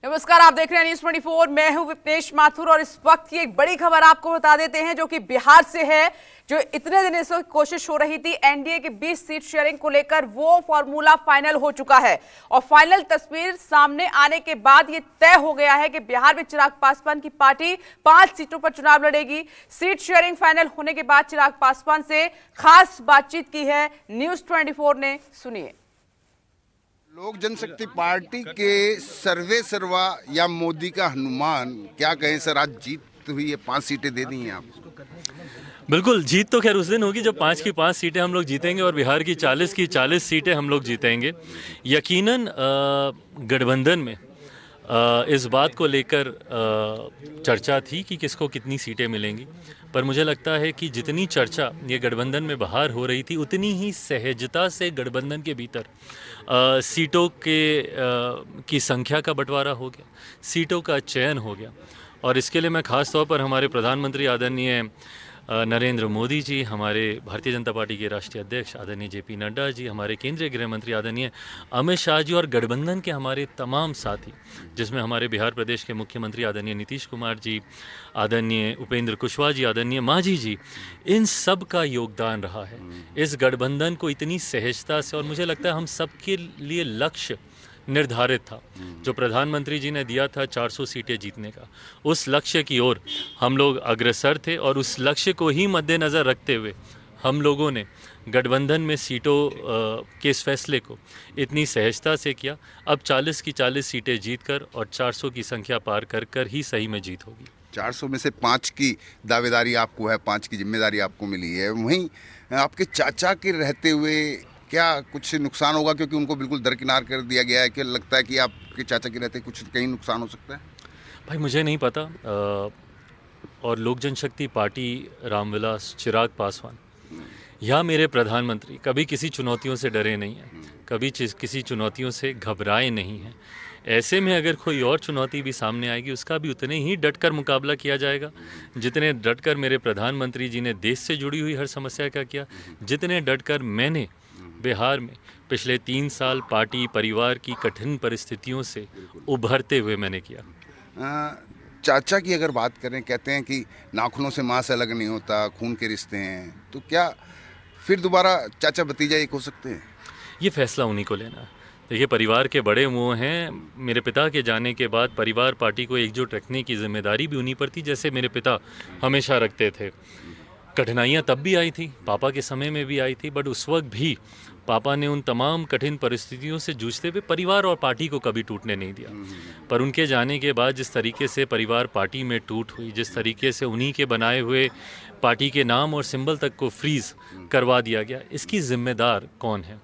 नमस्कार, आप देख रहे हैं न्यूज 24। मैं हूं विपनेश माथुर और इस वक्त की एक बड़ी खबर आपको बता देते हैं जो कि बिहार से है। जो इतने दिन से कोशिश हो रही थी एनडीए की 20 सीट शेयरिंग को लेकर, वो फॉर्मूला फाइनल हो चुका है और फाइनल तस्वीर सामने आने के बाद ये तय हो गया है कि बिहार में चिराग पासवान की पार्टी 5 सीटों पर चुनाव लड़ेगी। सीट शेयरिंग फाइनल होने के बाद चिराग पासवान से खास बातचीत की है न्यूज 24 ने, सुनिए। लोक जनशक्ति पार्टी के सर्वे सर्वा या मोदी का हनुमान, क्या कहें सर, आज जीत हुई है, 5 सीटें दे दी हैं आप। बिल्कुल, जीत तो खैर उस दिन होगी जब 5 की 5 सीटें हम लोग जीतेंगे और बिहार की 40 सीटें हम लोग जीतेंगे। यकीनन गठबंधन में इस बात को लेकर चर्चा थी कि किसको कितनी सीटें मिलेंगी, पर मुझे लगता है कि जितनी चर्चा ये गठबंधन में बाहर हो रही थी उतनी ही सहजता से गठबंधन के भीतर सीटों की संख्या का बंटवारा हो गया, सीटों का चयन हो गया। और इसके लिए मैं ख़ास तौर पर हमारे प्रधानमंत्री आदरणीय नरेंद्र मोदी जी, हमारे भारतीय जनता पार्टी के राष्ट्रीय अध्यक्ष आदरणीय जेपी नड्डा जी, हमारे केंद्रीय गृह मंत्री आदरणीय अमित शाह जी और गठबंधन के हमारे तमाम साथी, जिसमें हमारे बिहार प्रदेश के मुख्यमंत्री आदरणीय नीतीश कुमार जी, आदरणीय उपेंद्र कुशवाहा जी, आदरणीय मांझी जी, इन सब का योगदान रहा है इस गठबंधन को इतनी सहजता से। और मुझे लगता है हम सबके लिए लक्ष्य निर्धारित था जो प्रधानमंत्री जी ने दिया था 400 सीटें जीतने का, उस लक्ष्य की ओर हम लोग अग्रसर थे और उस लक्ष्य को ही मद्देनज़र रखते हुए हम लोगों ने गठबंधन में सीटों के इस फैसले को इतनी सहजता से किया। अब 40 की 40 सीटें जीतकर और 400 की संख्या पार कर ही सही में जीत होगी। 400 में से 5 की दावेदारी आपको है, 5 की जिम्मेदारी आपको मिली है। वहीं आपके चाचा के रहते हुए क्या कुछ नुकसान होगा, क्योंकि उनको बिल्कुल दरकिनार कर दिया गया है? कि लगता है कि आपके चाचा के रहते कुछ कहीं नुकसान हो सकता है? भाई मुझे नहीं पता। और लोक जनशक्ति पार्टी, रामविलास, चिराग पासवान या मेरे प्रधानमंत्री कभी किसी चुनौतियों से डरे नहीं हैं, कभी किसी चुनौतियों से घबराए नहीं हैं। ऐसे में अगर कोई और चुनौती भी सामने आएगी उसका भी उतने ही डटकर मुकाबला किया जाएगा जितने डटकर मेरे प्रधानमंत्री जी ने देश से जुड़ी हुई हर समस्या का किया, जितने डटकर मैंने बिहार में पिछले 3 साल पार्टी परिवार की कठिन परिस्थितियों से उभरते हुए मैंने किया। चाचा की अगर बात करें, कहते हैं कि नाखूनों से मांस अलग नहीं होता, खून के रिश्ते हैं, तो क्या फिर दोबारा चाचा भतीजा एक हो सकते हैं? ये फैसला उन्हीं को लेना है। देखिए, परिवार के बड़े वो हैं। मेरे पिता के जाने के बाद परिवार पार्टी को एकजुट रखने की जिम्मेदारी भी उन्हीं पर थी, जैसे मेरे पिता हमेशा रखते थे। कठिनाइयाँ तब भी आई थी, पापा के समय में भी आई थी, बट उस वक्त भी पापा ने उन तमाम कठिन परिस्थितियों से जूझते हुए परिवार और पार्टी को कभी टूटने नहीं दिया। पर उनके जाने के बाद जिस तरीके से परिवार पार्टी में टूट हुई, जिस तरीके से उन्हीं के बनाए हुए पार्टी के नाम और सिंबल तक को फ्रीज करवा दिया गया, इसकी जिम्मेदार कौन है?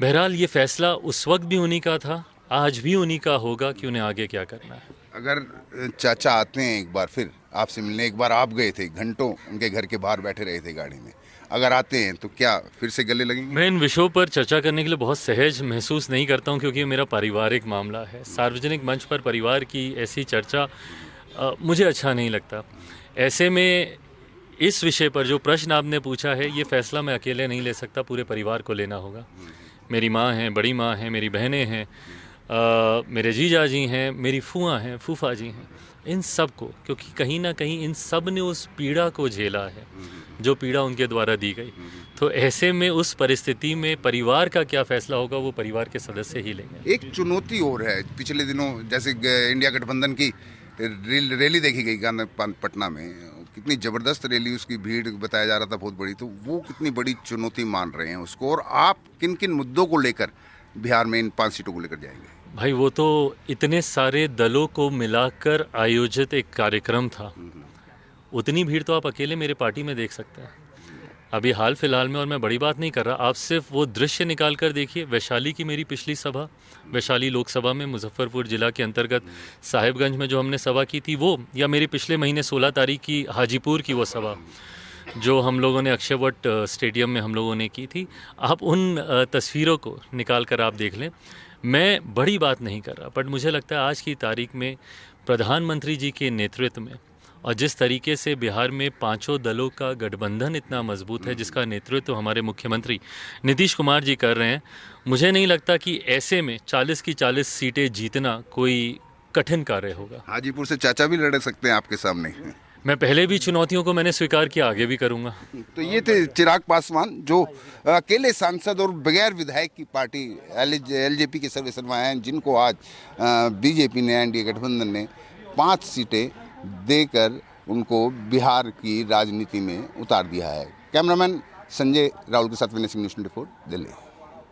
बहरहाल ये फैसला उस वक्त भी उन्हीं का था, आज भी उन्हीं का होगा कि उन्हें आगे क्या करना है। अगर चाचा आते हैं एक बार फिर आपसे मिलने, एक बार आप गए थे, घंटों उनके घर के बाहर बैठे रहे थे गाड़ी में, अगर आते हैं तो क्या फिर से गले लगेंगे? मैं इन विषयों पर चर्चा करने के लिए बहुत सहज महसूस नहीं करता हूं, क्योंकि ये मेरा पारिवारिक मामला है। सार्वजनिक मंच पर परिवार की ऐसी चर्चा मुझे अच्छा नहीं लगता। ऐसे में इस विषय पर जो प्रश्न आपने पूछा है, ये फैसला मैं अकेले नहीं ले सकता, पूरे परिवार को लेना होगा। मेरी माँ हैं, बड़ी माँ हैं, मेरी बहनें हैं, मेरे जीजा जी हैं, मेरी फूआ हैं, फूफा जी हैं, इन सब को, क्योंकि कहीं ना कहीं इन सब ने उस पीड़ा को झेला है जो पीड़ा उनके द्वारा दी गई। तो ऐसे में उस परिस्थिति में परिवार का क्या फैसला होगा वो परिवार के सदस्य ही लेंगे। एक चुनौती और है, पिछले दिनों जैसे इंडिया गठबंधन की रैली देखी गई पटना में, कितनी ज़बरदस्त रैली, उसकी भीड़ बताया जा रहा था बहुत बड़ी, तो वो कितनी बड़ी चुनौती मान रहे हैं उसको? और आप किन किन मुद्दों को लेकर बिहार में इन 5 सीटों को लेकर जाएंगे? भाई वो तो इतने सारे दलों को मिलाकर आयोजित एक कार्यक्रम था, उतनी भीड़ तो आप अकेले मेरे पार्टी में देख सकते हैं अभी हाल फिलहाल में। और मैं बड़ी बात नहीं कर रहा, आप सिर्फ वो दृश्य निकाल कर देखिए। वैशाली की मेरी पिछली सभा, वैशाली लोकसभा में, मुजफ्फरपुर जिला के अंतर्गत साहिबगंज में जो हमने सभा की थी वो, या मेरी पिछले महीने 16 तारीख की हाजीपुर की वो सभा जो हम लोगों ने अक्षयवट स्टेडियम में हम लोगों ने की थी, आप उन तस्वीरों को निकाल कर आप देख लें। मैं बड़ी बात नहीं कर रहा, बट मुझे लगता है आज की तारीख में प्रधानमंत्री जी के नेतृत्व में और जिस तरीके से बिहार में 5 दलों का गठबंधन इतना मजबूत है, जिसका नेतृत्व हमारे मुख्यमंत्री नीतीश कुमार जी कर रहे हैं, मुझे नहीं लगता कि ऐसे में 40 की 40 सीटें जीतना कोई कठिन कार्य होगा। हाजीपुर से चाचा भी लड़ सकते हैं आपके सामने। मैं पहले भी चुनौतियों को मैंने स्वीकार किया, आगे भी करूंगा। तो ये थे चिराग पासवान, जो अकेले सांसद और बगैर विधायक की पार्टी एलजेपी के सर्वे सर्वा हैं, जिनको आज बीजेपी ने, एनडीए गठबंधन ने 5 सीटें देकर उनको बिहार की राजनीति में उतार दिया है। कैमरामैन संजय राहुल के साथ विनय सिंह, न्यूज़ 24 दिल्ली।